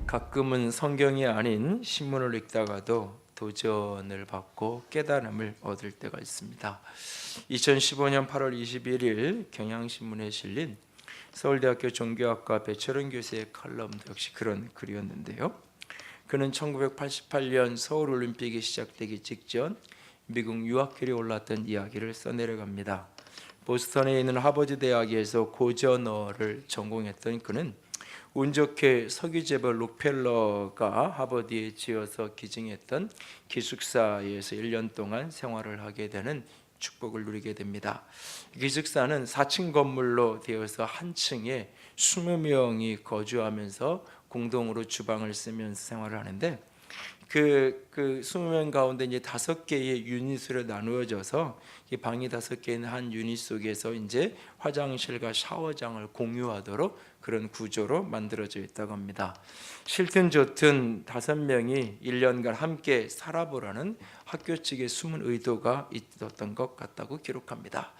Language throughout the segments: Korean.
가끔은 성경이 아닌 신문을 읽다가도 도전을 받고 깨달음을 얻을 때가 있습니다. 2015년 8월 21일 경향신문에 실린 서울대학교 종교학과 배철원 교수의 칼럼도 역시 그런 글이었는데요. 그는 1988년 서울올림픽이 시작되기 직전 미국 유학길에 올랐던 이야기를 써내려갑니다. 보스턴에 있는 하버드 대학에서 고전어를 전공했던 그는 운 좋게 석유재벌 록펠러가 하버드에 지어서 기증했던 기숙사에서 1년 동안 생활을 하게 되는 축복을 누리게 됩니다. 기숙사는 4층 건물로 되어서 한 층에 20명이 거주하면서 공동으로 주방을 쓰면서 생활을 하는데 그 20명 가운데 이제 5개의 유닛으로 나누어져서 이 방이 5개 있는 한 유닛 속에서 이제 화장실과 샤워장을 공유하도록 그런 구조로 만들어져 있다고 합니다. 싫든 좋든 5명이 1년간 함께 살아보라는 학교 측의 숨은 의도가 있었던 것 같다고 기록합니다.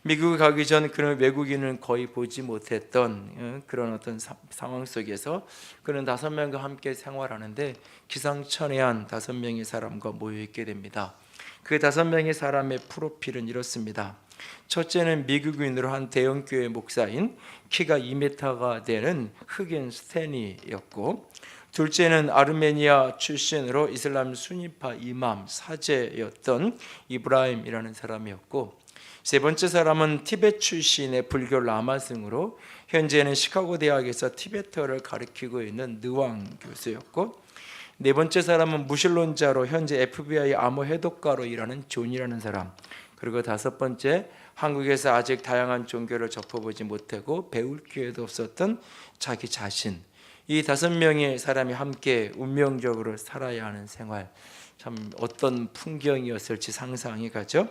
미국에 가기 전 그런 외국인은 거의 보지 못했던 그런 어떤 상황 속에서 그는 5명과 함께 생활하는데 기상천외한 5명의 사람과 모여있게 됩니다. 그 5명의 사람의 프로필은 이렇습니다. 첫째는 미국인으로 한 대형교회 목사인 키가 2m가 되는 흑인 스탠리였고, 둘째는 아르메니아 출신으로 이슬람 수니파 이맘 사제였던 이브라임이라는 사람이었고, 세 번째 사람은 티베트 출신의 불교 라마승으로 현재는 시카고 대학에서 티베트어를 가르치고 있는 느왕 교수였고, 네 번째 사람은 무신론자로 현재 FBI 암호 해독가로 일하는 존이라는 사람, 그리고 5번째 한국에서 아직 다양한 종교를 접해보지 못하고 배울 기회도 없었던 자기 자신. 이 5명의 사람이 함께 운명적으로 살아야 하는 생활, 참 어떤 풍경이었을지 상상이 가죠.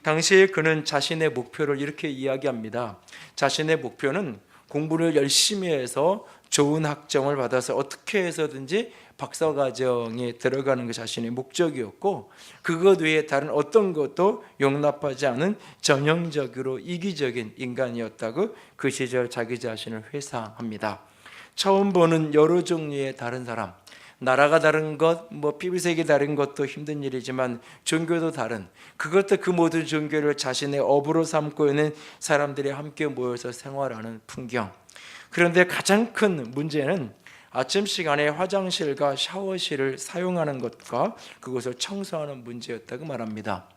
당시에 그는 자신의 목표를 이렇게 이야기합니다. 자신의 목표는 공부를 열심히 해서 좋은 학점을 받아서 어떻게 해서든지 박사과정에 들어가는 게 자신의 목적이었고, 그것 외에 다른 어떤 것도 용납하지 않은 전형적으로 이기적인 인간이었다고 그 시절 자기 자신을 회상합니다. 처음 보는 여러 종류의 다른 사람, 나라가 다른 것, 피부색이 다른 것도 힘든 일이지만 종교도 다른, 그것도 그 모든 종교를 자신의 업으로 삼고 있는 사람들이 함께 모여서 생활하는 풍경. 그런데 가장 큰 문제는 아침 시간에 화장실과 샤워실을 사용하는 것과 그것을 청소하는 문제였다고 말합니다.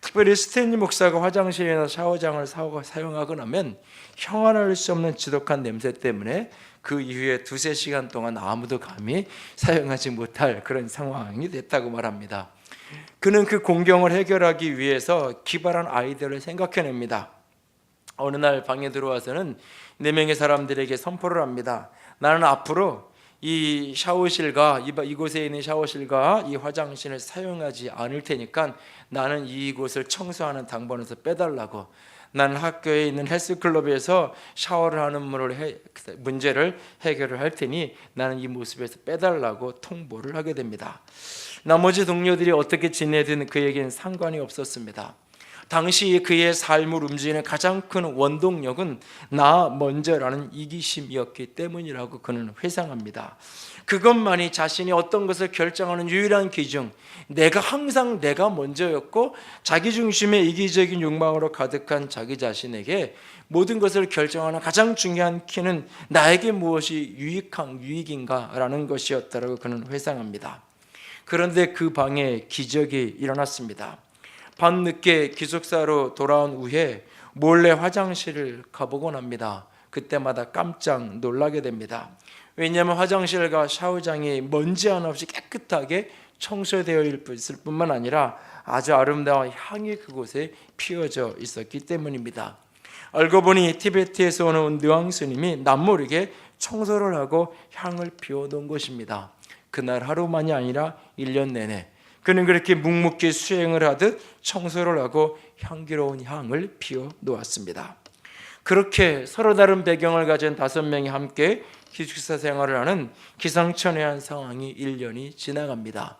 특별히 스탠리 목사가 화장실이나 샤워장을 사용하고 나면 형언할 수 없는 지독한 냄새 때문에 그 이후에 2-3시간 동안 아무도 감히 사용하지 못할 그런 상황이 됐다고 말합니다. 그는 그 공경을 해결하기 위해서 기발한 아이디어를 생각해냅니다. 어느 날 방에 들어와서는 4명의 사람들에게 선포를 합니다. 나는 앞으로 이 샤워실과 이곳에 있는 샤워실과 이 화장실을 사용하지 않을 테니까 나는 이곳을 청소하는 당번에서 빼달라고, 나는 학교에 있는 헬스클럽에서 샤워를 하는 문제를 해결을 할 테니 나는 이 모습에서 빼달라고 통보를 하게 됩니다. 나머지 동료들이 어떻게 지내든 그에겐 상관이 없었습니다. 당시 그의 삶을 움직이는 가장 큰 원동력은 나 먼저라는 이기심이었기 때문이라고 그는 회상합니다. 그것만이 자신이 어떤 것을 결정하는 유일한 기준, 항상 내가 먼저였고 자기중심의 이기적인 욕망으로 가득한 자기 자신에게 모든 것을 결정하는 가장 중요한 키는 나에게 무엇이 유익인가라는 것이었다고 그는 회상합니다. 그런데 그 방에 기적이 일어났습니다. 밤늦게 기숙사로 돌아온 후에 몰래 화장실을 가보곤 합니다. 그때마다 깜짝 놀라게 됩니다. 왜냐하면 화장실과 샤워장이 먼지 하나 없이 깨끗하게 청소되어 있을 뿐만 아니라 아주 아름다운 향이 그곳에 피어져 있었기 때문입니다. 알고 보니 티베트에서 오는 느왕 스님이 남모르게 청소를 하고 향을 피워놓은 것입니다. 그날 하루만이 아니라 1년 내내 그는 그렇게 묵묵히 수행을 하듯 청소를 하고 향기로운 향을 피워 놓았습니다. 그렇게 서로 다른 배경을 가진 5명이 함께 기숙사 생활을 하는 기상천외한 상황이 1년이 지나갑니다.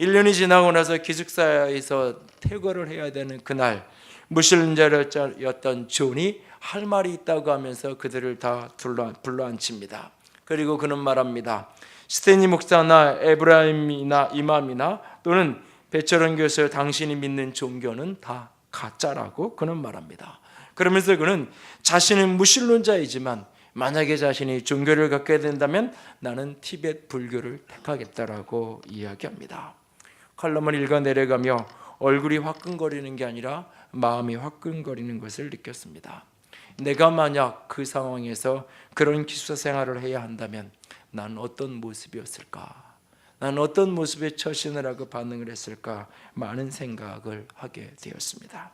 1년이 지나고 나서 기숙사에서 퇴거를 해야 되는 그날, 무신론자였던 존이 할 말이 있다고 하면서 그들을 다 불러앉힙니다. 그리고 그는 말합니다. 스탠리 목사나 에브라임이나 이맘이나 또는 배철원 교수 당신이 믿는 종교는 다 가짜라고 그는 말합니다. 그러면서 그는 자신은 무신론자이지만 만약에 자신이 종교를 갖게 된다면 나는 티베트 불교를 택하겠다라고 이야기합니다. 칼럼을 읽어 내려가며 얼굴이 화끈거리는 게 아니라 마음이 화끈거리는 것을 느꼈습니다. 내가 만약 그 상황에서 그런 기숙사 생활을 해야 한다면 난 어떤 모습이었을까? 난 어떤 모습에 처신을 하고 반응을 했을까? 많은 생각을 하게 되었습니다.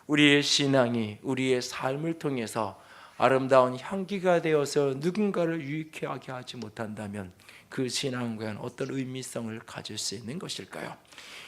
우리의 신앙이 우리의 삶을 통해서 아름다운 향기가 되어서 누군가를 유익해 하게 하지 못한다면 그 신앙은 과연 어떤 의미성을 가질 수 있는 것일까요?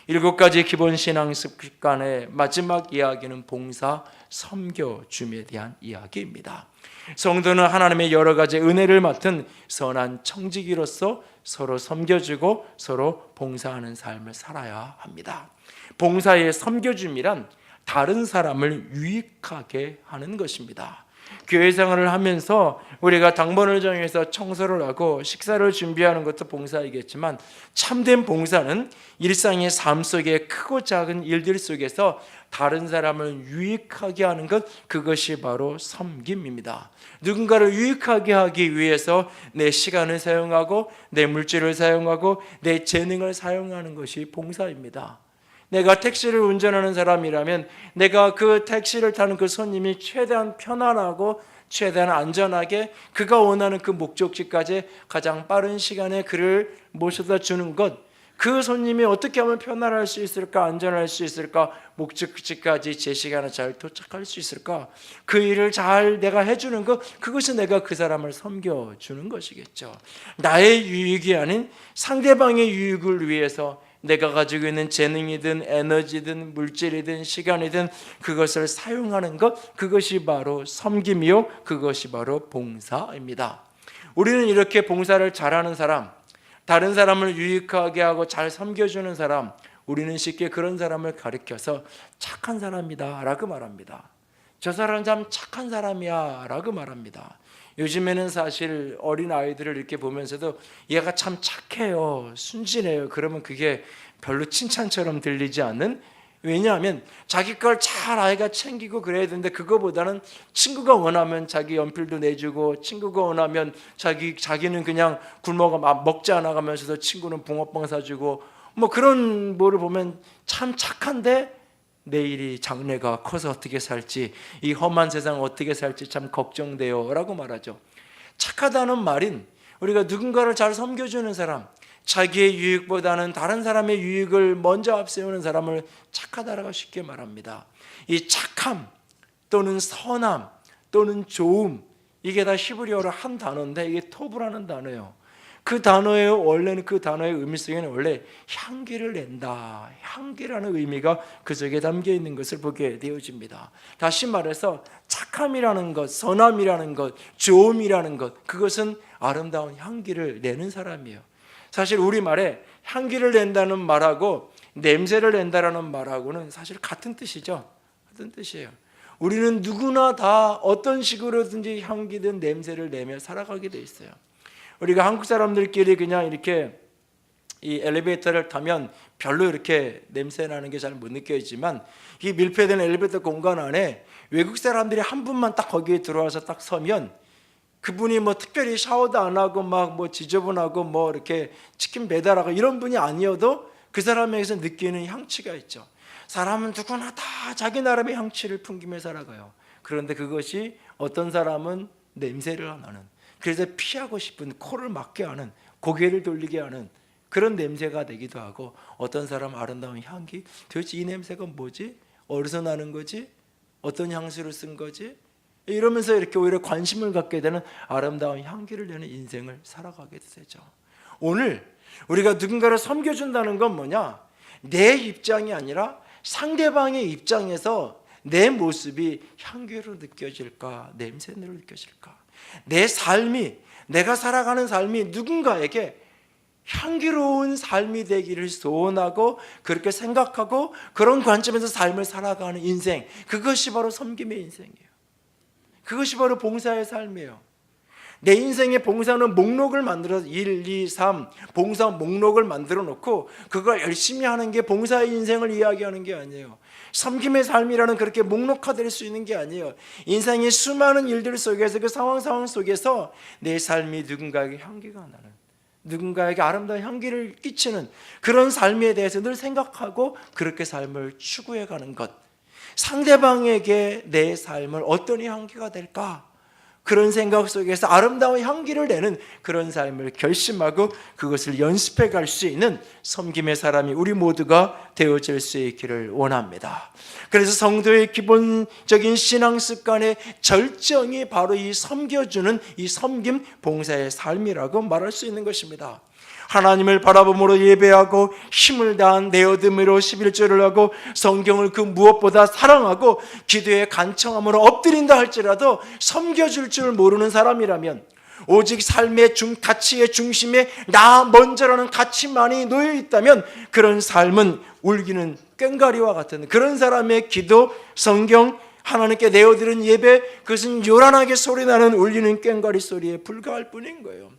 7가지 기본 신앙 습관의 마지막 이야기는 봉사, 섬겨 줌에 대한 이야기입니다. 성도는 하나님의 여러 가지 은혜를 맡은 선한 청지기로서 서로 섬겨주고 서로 봉사하는 삶을 살아야 합니다. 봉사의 섬겨줌이란 다른 사람을 유익하게 하는 것입니다. 교회 생활을 하면서 우리가 당번을 정해서 청소를 하고 식사를 준비하는 것도 봉사이겠지만 참된 봉사는 일상의 삶 속에 크고 작은 일들 속에서 다른 사람을 유익하게 하는 것, 그것이 바로 섬김입니다. 누군가를 유익하게 하기 위해서 내 시간을 사용하고 내 물질을 사용하고 내 재능을 사용하는 것이 봉사입니다. 내가 택시를 운전하는 사람이라면 내가 그 택시를 타는 그 손님이 최대한 편안하고 최대한 안전하게 그가 원하는 그 목적지까지 가장 빠른 시간에 그를 모셔다 주는 것, 그 손님이 어떻게 하면 편안할 수 있을까, 안전할 수 있을까, 목적지까지 제 시간에 잘 도착할 수 있을까, 그 일을 잘 내가 해주는 것, 그것이 내가 그 사람을 섬겨주는 것이겠죠. 나의 유익이 아닌 상대방의 유익을 위해서 내가 가지고 있는 재능이든 에너지든 물질이든 시간이든 그것을 사용하는 것, 그것이 바로 섬김이요, 그것이 바로 봉사입니다. 우리는 이렇게 봉사를 잘하는 사람, 다른 사람을 유익하게 하고 잘 섬겨주는 사람, 우리는 쉽게 그런 사람을 가리켜서 착한 사람이다 라고 말합니다. 저 사람 참 착한 사람이야 라고 말합니다. 요즘에는 사실 어린 아이들을 이렇게 보면서도 얘가 참 착해요, 순진해요, 그러면 그게 별로 칭찬처럼 들리지 않는, 왜냐하면 자기 걸 잘 아이가 챙기고 그래야 되는데 그거보다는 친구가 원하면 자기 연필도 내주고 친구가 원하면 자기는 그냥 굶어가 먹지 않아 가면서도 친구는 붕어빵 사주고 뭐 그런 뭐를 보면 참 착한데 내일이 장래가 커서 어떻게 살지, 이 험한 세상 어떻게 살지 참 걱정돼요 라고 말하죠. 착하다는 말인 우리가 누군가를 잘 섬겨주는 사람, 자기의 유익보다는 다른 사람의 유익을 먼저 앞세우는 사람을 착하다라고 쉽게 말합니다. 이 착함 또는 선함 또는 좋음, 이게 다 히브리어로 한 단어인데 이게 토브라는 단어예요. 그 단어의 원래는 그 단어의 의미 속에는 원래 향기를 낸다, 향기라는 의미가 그 속에 담겨 있는 것을 보게 되어집니다. 다시 말해서 착함이라는 것, 선함이라는 것, 좋음이라는 것, 그것은 아름다운 향기를 내는 사람이에요. 사실 우리말에 향기를 낸다는 말하고 냄새를 낸다라는 말하고는 사실 같은 뜻이죠. 같은 뜻이에요. 우리는 누구나 다 어떤 식으로든지 향기든 냄새를 내며 살아가게 돼 있어요. 우리가 한국 사람들끼리 그냥 이렇게 이 엘리베이터를 타면 별로 이렇게 냄새 나는 게 잘 못 느껴지지만 이 밀폐된 엘리베이터 공간 안에 외국 사람들이 한 분만 딱 거기에 들어와서 딱 서면 그분이 뭐 특별히 샤워도 안 하고 막 뭐 지저분하고 뭐 이렇게 치킨 배달하고 이런 분이 아니어도 그 사람에게서 느끼는 향취가 있죠. 사람은 누구나 다 자기 나름의 향취를 풍기며 살아가요. 그런데 그것이 어떤 사람은 냄새를 나는, 그래서 피하고 싶은, 코를 막게 하는, 고개를 돌리게 하는 그런 냄새가 되기도 하고, 어떤 사람은 아름다운 향기, 도대체 이 냄새가 뭐지? 어디서 나는 거지? 어떤 향수를 쓴 거지? 이러면서 이렇게 오히려 관심을 갖게 되는 아름다운 향기를 내는 인생을 살아가게 되죠. 오늘 우리가 누군가를 섬겨준다는 건 뭐냐? 내 입장이 아니라 상대방의 입장에서 내 모습이 향기로 느껴질까, 냄새로 느껴질까? 내 삶이, 내가 살아가는 삶이 누군가에게 향기로운 삶이 되기를 소원하고 그렇게 생각하고 그런 관점에서 삶을 살아가는 인생, 그것이 바로 섬김의 인생이에요. 그것이 바로 봉사의 삶이에요. 내 인생의 봉사는 목록을 만들어서 1, 2, 3 봉사 목록을 만들어 놓고 그걸 열심히 하는 게 봉사의 인생을 이야기하는 게 아니에요. 섬김의 삶이라는 그렇게 목록화될 수 있는 게 아니에요. 인생의 수많은 일들 속에서 그 상황 속에서 내 삶이 누군가에게 향기가 나는, 누군가에게 아름다운 향기를 끼치는 그런 삶에 대해서 늘 생각하고 그렇게 삶을 추구해가는 것, 상대방에게 내 삶을 어떤 향기가 될까, 그런 생각 속에서 아름다운 향기를 내는 그런 삶을 결심하고 그것을 연습해 갈 수 있는 섬김의 사람이 우리 모두가 되어질 수 있기를 원합니다. 그래서 성도의 기본적인 신앙 습관의 절정이 바로 이 섬겨주는 이 섬김 봉사의 삶이라고 말할 수 있는 것입니다. 하나님을 바라봄으로 예배하고 힘을 다한 내어둠으로 11조를 하고 성경을 그 무엇보다 사랑하고 기도에 간청함으로 엎드린다 할지라도 섬겨줄 줄 모르는 사람이라면, 오직 삶의 가치의 중심에 나 먼저라는 가치만이 놓여 있다면 그런 삶은 울기는 꽹과리와 같은 그런 사람의 기도, 성경, 하나님께 내어드린 예배, 그것은 요란하게 소리나는 울리는 꽹과리 소리에 불과할 뿐인 거예요.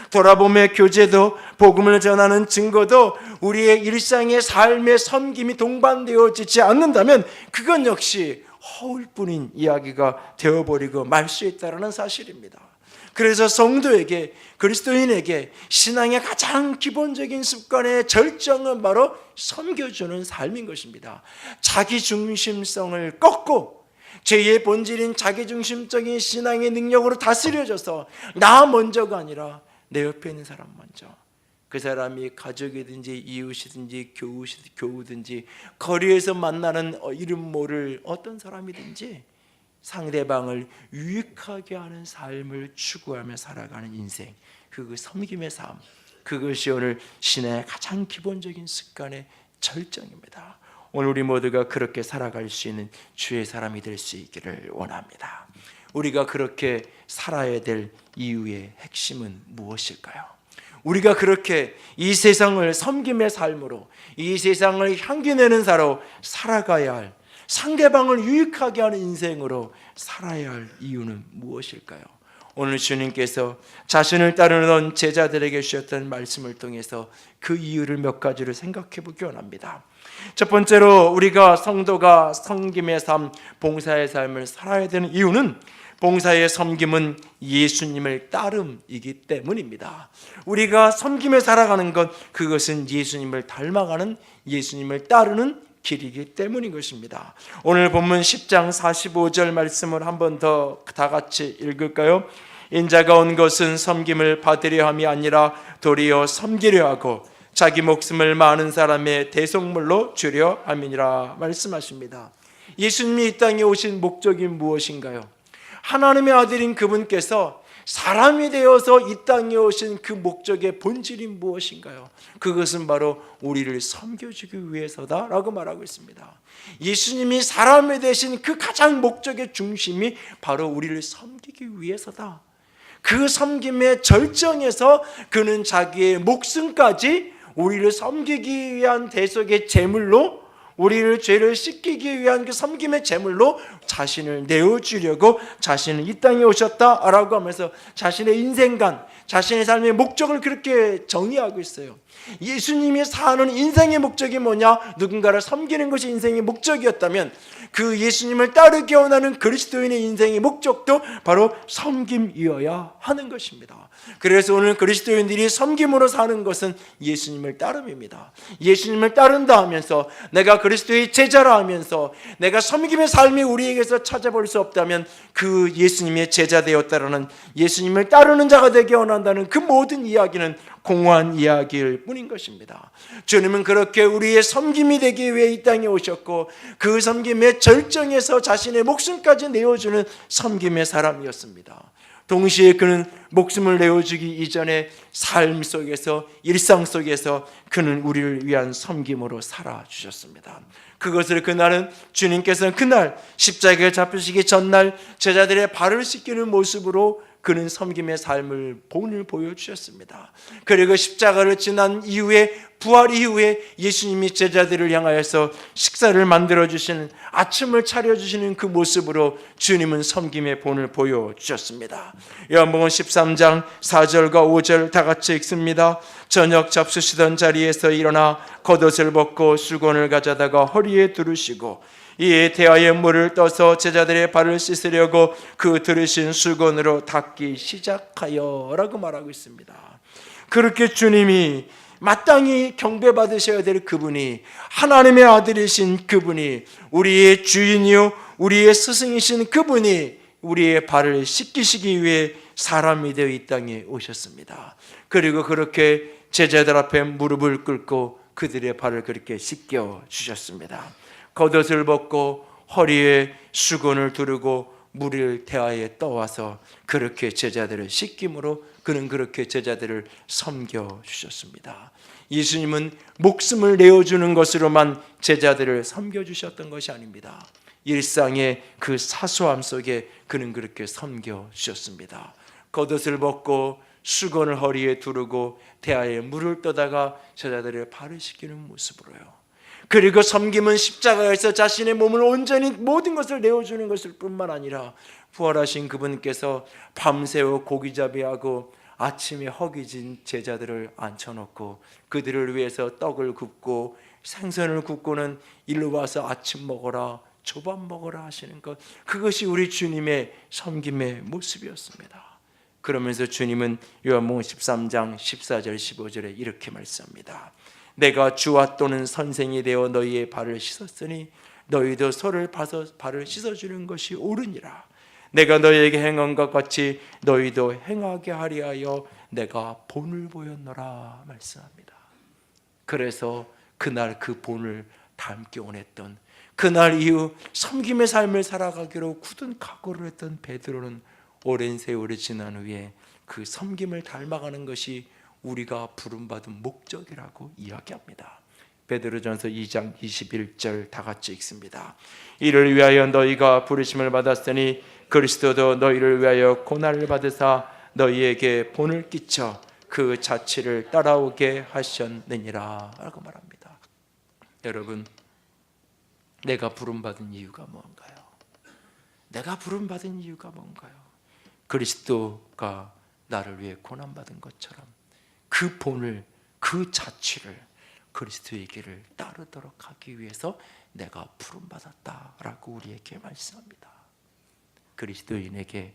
돌아봄의 교제도, 복음을 전하는 증거도 우리의 일상의 삶의 섬김이 동반되어지지 않는다면 그건 역시 허울뿐인 이야기가 되어버리고 말 수 있다는 사실입니다. 그래서 성도에게, 그리스도인에게 신앙의 가장 기본적인 습관의 절정은 바로 섬겨주는 삶인 것입니다. 자기중심성을 꺾고 죄의 본질인 자기중심적인 신앙의 능력으로 다스려져서 나 먼저가 아니라 내 옆에 있는 사람 먼저, 그 사람이 가족이든지 이웃이든지 교우든지 거리에서 만나는 이름 모를 어떤 사람이든지 상대방을 유익하게 하는 삶을 추구하며 살아가는 인생, 그 섬김의 삶, 그것이 오늘 신의 가장 기본적인 습관의 절정입니다. 오늘 우리 모두가 그렇게 살아갈 수 있는 주의 사람이 될 수 있기를 원합니다. 우리가 그렇게 살아야 될 이유의 핵심은 무엇일까요? 우리가 그렇게 이 세상을 섬김의 삶으로, 이 세상을 향기내는 사로 살아가야 할, 상대방을 유익하게 하는 인생으로 살아야 할 이유는 무엇일까요? 오늘 주님께서 자신을 따르는 제자들에게 주셨던 말씀을 통해서 그 이유를 몇 가지를 생각해 보기 원합니다. 첫 번째로 우리가 성도가 섬김의 삶, 봉사의 삶을 살아야 되는 이유는, 봉사의 섬김은 예수님을 따름이기 때문입니다. 우리가 섬김에 살아가는 것, 그것은 예수님을 닮아가는, 예수님을 따르는 길이기 때문인 것입니다. 오늘 본문 10장 45절 말씀을 한 번 더 다 같이 읽을까요? 인자가 온 것은 섬김을 받으려 함이 아니라 도리어 섬기려 하고 자기 목숨을 많은 사람의 대속물로 주려 함이니라 말씀하십니다. 예수님이 이 땅에 오신 목적이 무엇인가요? 하나님의 아들인 그분께서 사람이 되어서 이 땅에 오신 그 목적의 본질이 무엇인가요? 그것은 바로 우리를 섬겨주기 위해서다라고 말하고 있습니다. 예수님이 사람이 되신 그 가장 목적의 중심이 바로 우리를 섬기기 위해서다. 그 섬김의 절정에서 그는 자기의 목숨까지 우리를 섬기기 위한 대속의 제물로, 우리를 죄를 씻기기 위한 그 섬김의 제물로 자신을 내어주려고 자신은 이 땅에 오셨다라고 하면서 자신의 인생관, 자신의 삶의 목적을 그렇게 정의하고 있어요. 예수님이 사는 인생의 목적이 뭐냐? 누군가를 섬기는 것이 인생의 목적이었다면 그 예수님을 따르기 원하는 그리스도인의 인생의 목적도 바로 섬김이어야 하는 것입니다. 그래서 오늘 그리스도인들이 섬김으로 사는 것은 예수님을 따름입니다. 예수님을 따른다 하면서, 내가 그리스도의 제자라 하면서 내가 섬김의 삶이 우리에게서 찾아볼 수 없다면 그 예수님의 제자 되었다라는, 예수님을 따르는 자가 되기 원한다는 그 모든 이야기는 공허한 이야기일 뿐인 것입니다. 주님은 그렇게 우리의 섬김이 되기 위해 이 땅에 오셨고 그 섬김의 절정에서 자신의 목숨까지 내어주는 섬김의 사람이었습니다. 동시에 그는 목숨을 내어주기 이전에 삶 속에서, 일상 속에서 그는 우리를 위한 섬김으로 살아주셨습니다. 그것을 그날은, 주님께서는 그날 십자가에 잡히시기 전날 제자들의 발을 씻기는 모습으로 그는 섬김의 삶을 본을 보여주셨습니다. 그리고 십자가를 지난 이후에, 부활 이후에 예수님이 제자들을 향하여서 식사를 만들어주시는, 아침을 차려주시는 그 모습으로 주님은 섬김의 본을 보여주셨습니다. 요한복음 13장 4절과 5절 다 같이 읽습니다. 저녁 잡수시던 자리에서 일어나 겉옷을 벗고 수건을 가져다가 허리에 두르시고 이에 대하여 물을 떠서 제자들의 발을 씻으려고 그 들으신 수건으로 닦기 시작하여 라고 말하고 있습니다. 그렇게 주님이 마땅히 경배받으셔야 될 그분이, 하나님의 아들이신 그분이, 우리의 주인이요 우리의 스승이신 그분이 우리의 발을 씻기시기 위해 사람이 되어 이 땅에 오셨습니다. 그리고 그렇게 제자들 앞에 무릎을 꿇고 그들의 발을 그렇게 씻겨 주셨습니다. 겉옷을 벗고 허리에 수건을 두르고 물을 대하에 떠와서 그렇게 제자들을 씻김으로 그는 그렇게 제자들을 섬겨 주셨습니다. 예수님은 목숨을 내어주는 것으로만 제자들을 섬겨 주셨던 것이 아닙니다. 일상의 그 사소함 속에 그는 그렇게 섬겨 주셨습니다. 겉옷을 벗고 수건을 허리에 두르고 대하에 물을 떠다가 제자들의 발을 씻기는 모습으로요. 그리고 섬김은 십자가에서 자신의 몸을 온전히 모든 것을 내어주는 것일 뿐만 아니라 부활하신 그분께서 밤새워 고기잡이하고 아침에 허기진 제자들을 앉혀놓고 그들을 위해서 떡을 굽고 생선을 굽고는 일로 와서 아침 먹어라, 조밥 먹어라 하시는 것, 그것이 우리 주님의 섬김의 모습이었습니다. 그러면서 주님은 요한복음 13장 14절 15절에 이렇게 말씀합니다. 내가 주와 또는 선생이 되어 너희의 발을 씻었으니 너희도 서로를 봐서 발을 씻어주는 것이 옳으니라. 내가 너희에게 행한 것 같이 너희도 행하게 하리 하여 내가 본을 보였노라 말씀합니다. 그래서 그날 그 본을 닮게 원했던, 그날 이후 섬김의 삶을 살아가기로 굳은 각오를 했던 베드로는 오랜 세월이 지난 후에 그 섬김을 닮아가는 것이 우리가 부름받은 목적이라고 이야기합니다. 베드로전서 2장 21절 다 같이 읽습니다. 이를 위하여 너희가 부르심을 받았으니 그리스도도 너희를 위하여 고난을 받으사 너희에게 본을 끼쳐 그 자취를 따라오게 하셨느니라 라고 말합니다. 여러분, 내가 부름받은 이유가 뭔가요? 내가 부름받은 이유가 뭔가요? 그리스도가 나를 위해 고난받은 것처럼 그 본을, 그 자취를, 그리스도의 길을 따르도록 하기 위해서 내가 부름받았다라고 우리에게 말씀합니다. 그리스도인에게,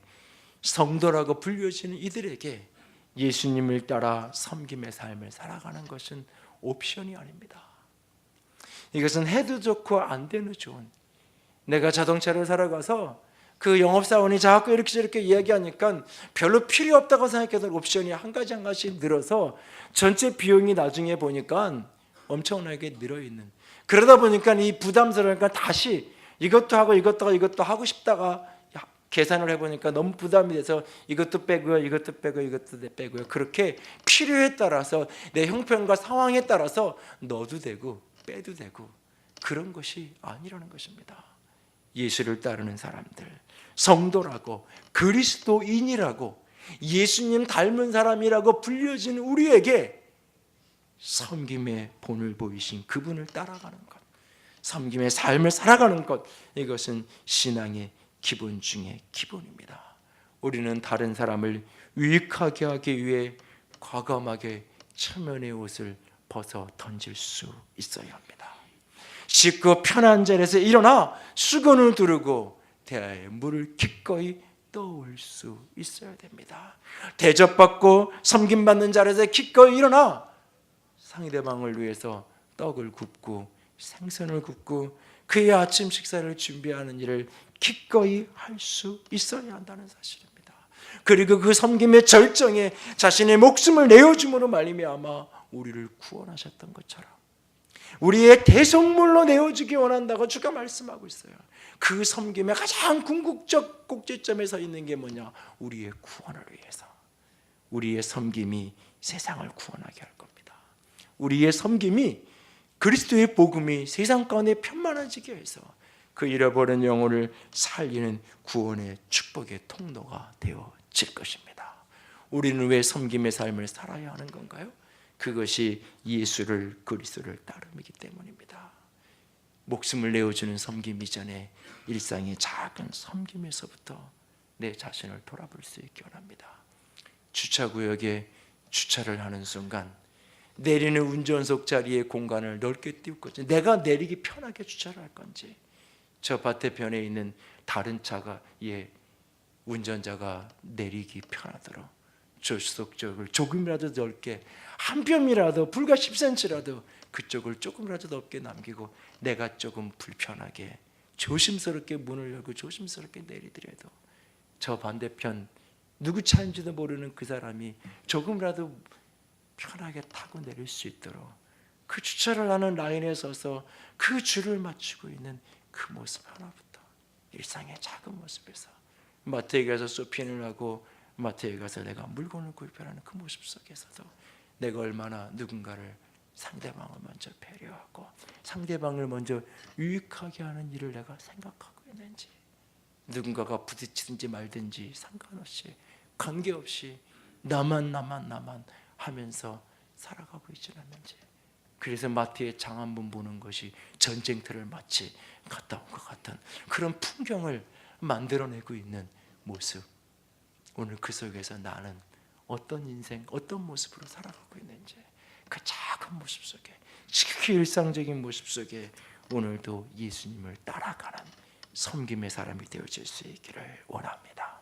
성도라고 불려지는 이들에게 예수님을 따라 섬김의 삶을 살아가는 것은 옵션이 아닙니다. 이것은 해도 좋고 안 돼도 좋은, 내가 자동차를 사러 가서 그 영업사원이 자꾸 이렇게 저렇게 이야기하니까 별로 필요 없다고 생각했던 옵션이 한 가지씩 늘어서 전체 비용이 나중에 보니까 엄청나게 늘어있는, 그러다 보니까 이 부담스러우니까 다시 이것도 하고 이것도 하고 싶다가 계산을 해보니까 너무 부담이 돼서 이것도 빼고요, 이것도 빼고 이것도 빼고요. 그렇게 필요에 따라서 내 형편과 상황에 따라서 넣어도 되고 빼도 되고 그런 것이 아니라는 것입니다. 예수를 따르는 사람들, 성도라고, 그리스도인이라고, 예수님 닮은 사람이라고 불려진 우리에게 섬김의 본을 보이신 그분을 따라가는 것, 섬김의 삶을 살아가는 것, 이것은 신앙의 기본 중에 기본입니다. 우리는 다른 사람을 유익하게 하기 위해 과감하게 체면의 옷을 벗어 던질 수 있어야 합니다. 씻고 편한 자리에서 일어나 수건을 두르고 대야에 물을 기꺼이 떠올 수 있어야 됩니다. 대접받고 섬김받는 자리에서 기꺼이 일어나 상대방을 위해서 떡을 굽고 생선을 굽고 그의 아침 식사를 준비하는 일을 기꺼이 할 수 있어야 한다는 사실입니다. 그리고 그 섬김의 절정에 자신의 목숨을 내어줌으로 말미암아 우리를 구원하셨던 것처럼 우리의 대속물로 내어주기 원한다고 주가 말씀하고 있어요. 그 섬김의 가장 궁극적 꼭지점에 서 있는 게 뭐냐? 우리의 구원을 위해서. 우리의 섬김이 세상을 구원하게 할 겁니다. 우리의 섬김이, 그리스도의 복음이 세상 가운데 편만해지게 해서 그 잃어버린 영혼을 살리는 구원의 축복의 통로가 되어집니다. 질 것입니다. 우리는 왜 섬김의 삶을 살아야 하는 건가요? 그것이 예수를 그리스도를 따름이기 때문입니다. 목숨을 내어주는 섬김 이전에 일상의 작은 섬김에서부터 내 자신을 돌아볼 수 있기 원합니다. 주차구역에 주차를 하는 순간 내리는 운전석 자리의 공간을 넓게 띄울 건지, 내가 내리기 편하게 주차를 할 건지, 저 밭에편에 있는 다른 차가 운전자가 내리기 편하도록 조수석 쪽을 조금이라도 넓게, 한 뼘이라도 불과 10cm라도 그쪽을 조금이라도 넓게 남기고 내가 조금 불편하게 조심스럽게 문을 열고 조심스럽게 내리더라도 저 반대편 누구 차인지도 모르는 그 사람이 조금이라도 편하게 타고 내릴 수 있도록 그 주차를 하는 라인에 서서 그 줄을 맞추고 있는 그 모습 하나부터, 일상의 작은 모습에서 마트에 가서 쇼핑을 하고 마트에 가서 내가 물건을 구입하는 그 모습 속에서도 내가 얼마나 누군가를, 상대방을 먼저 배려하고 상대방을 먼저 유익하게 하는 일을 내가 생각하고 있는지, 누군가가 부딪히든지 말든지 상관없이, 관계없이 나만 하면서 살아가고 있지 않는지. 그래서 마트에 장 한 번 보는 것이 전쟁터를 마치 갔다 온 것 같은 그런 풍경을 만들어내고 있는 모습, 오늘 그 속에서 나는 어떤 인생, 어떤 모습으로 살아가고 있는지, 그 작은 모습 속에, 지극히 일상적인 모습 속에 오늘도 예수님을 따라가는 섬김의 사람이 되어질 수 있기를 원합니다.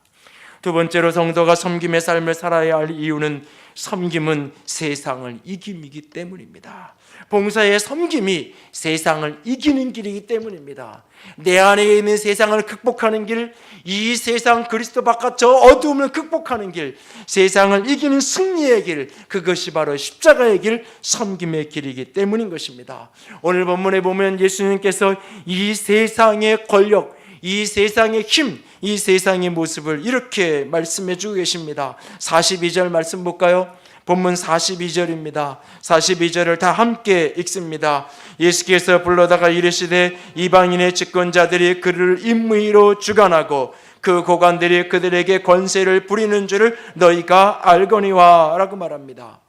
두 번째로 성도가 섬김의 삶을 살아야 할 이유는 섬김은 세상을 이김이기 때문입니다. 봉사의 섬김이 세상을 이기는 길이기 때문입니다. 내 안에 있는 세상을 극복하는 길, 이 세상 그리스도 바깥 저 어두움을 극복하는 길, 세상을 이기는 승리의 길, 그것이 바로 십자가의 길, 섬김의 길이기 때문인 것입니다. 오늘 본문에 보면 예수님께서 이 세상의 권력, 이 세상의 힘, 이 세상의 모습을 이렇게 말씀해 주고 계십니다. 42절 말씀 볼까요? 본문 42절입니다. 42절을 다 함께 읽습니다. 예수께서 불러다가 이르시되 이방인의 집권자들이 그를 임의로 주관하고 그 고관들이 그들에게 권세를 부리는 줄을 너희가 알거니와 라고 말합니다.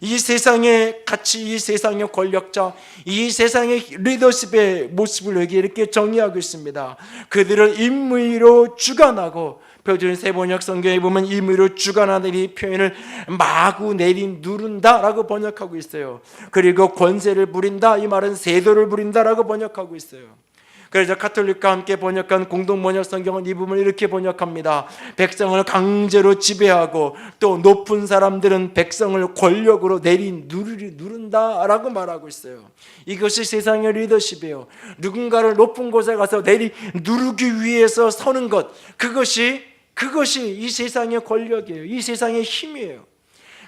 이 세상의 가치, 이 세상의 권력자, 이 세상의 리더십의 모습을 여기 이렇게 정의하고 있습니다. 그들을 임의로 주관하고, 표준 세번역 성경에 보면 임의로 주관하는 이 표현을 마구 누른다라고 번역하고 있어요. 그리고 권세를 부린다, 이 말은 세도를 부린다라고 번역하고 있어요. 그래서 카톨릭과 함께 번역한 공동번역 성경은 이 부분을 이렇게 번역합니다. 백성을 강제로 지배하고 또 높은 사람들은 백성을 권력으로 누른다라고 말하고 있어요. 이것이 세상의 리더십이에요. 누군가를 높은 곳에 가서 누르기 위해서 서는 것, 그것이 이 세상의 권력이에요. 이 세상의 힘이에요.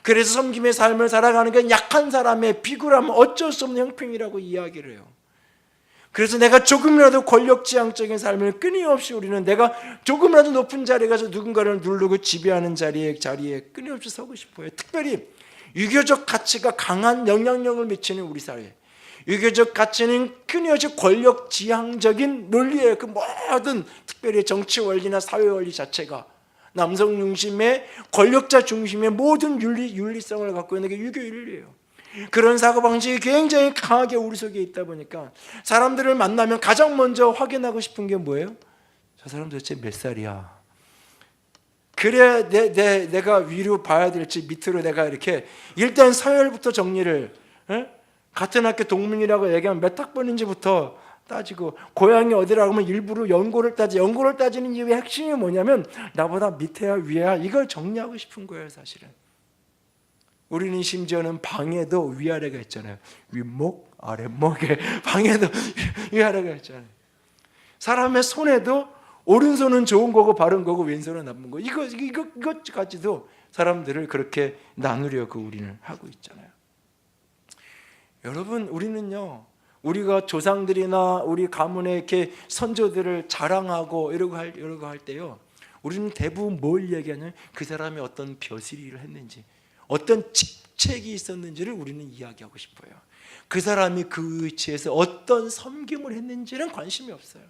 그래서 섬김의 삶을 살아가는 건 약한 사람의 비굴하면 어쩔 수 없는 형편이라고 이야기를 해요. 그래서 내가 조금이라도 권력지향적인 삶을 끊임없이, 우리는 내가 조금이라도 높은 자리에 가서 누군가를 누르고 지배하는 자리에 끊임없이 서고 싶어요. 특별히 유교적 가치가 강한 영향력을 미치는 우리 사회, 유교적 가치는 끊임없이 권력지향적인 논리예요. 그 모든, 특별히 정치 원리나 사회 원리 자체가 남성 중심의, 권력자 중심의 모든 윤리성을 갖고 있는 게 유교 윤리예요. 그런 사고방식이 굉장히 강하게 우리 속에 있다 보니까 사람들을 만나면 가장 먼저 확인하고 싶은 게 뭐예요? 저 사람 도대체 몇 살이야? 그래야 내가 위로 봐야 될지 밑으로 내가 이렇게 일단 서열부터 정리를, 같은 학교 동문이라고 얘기하면 몇 학번인지부터 따지고, 고향이 어디라고 하면 일부러 연고를 따지는 이유의 핵심이 뭐냐면 나보다 밑에야 위에야, 이걸 정리하고 싶은 거예요. 사실은 우리는 심지어는 방에도 위아래가 있잖아요. 윗목, 아랫목에 방에도 위아래가 있잖아요. 사람의 손에도 오른손은 좋은 거고 바른 거고 왼손은 나쁜 거, 이것까지도 사람들을 그렇게 나누려고 우리는 하고 있잖아요. 여러분, 우리는요, 우리가 조상들이나 우리 가문의 이렇게 선조들을 자랑하고 이러고 할 때요, 우리는 대부분 뭘 얘기하냐면 그 사람이 어떤 벼슬이를 했는지, 어떤 직책이 있었는지를 우리는 이야기하고 싶어요. 그 사람이 그 위치에서 어떤 섬김을 했는지는 관심이 없어요.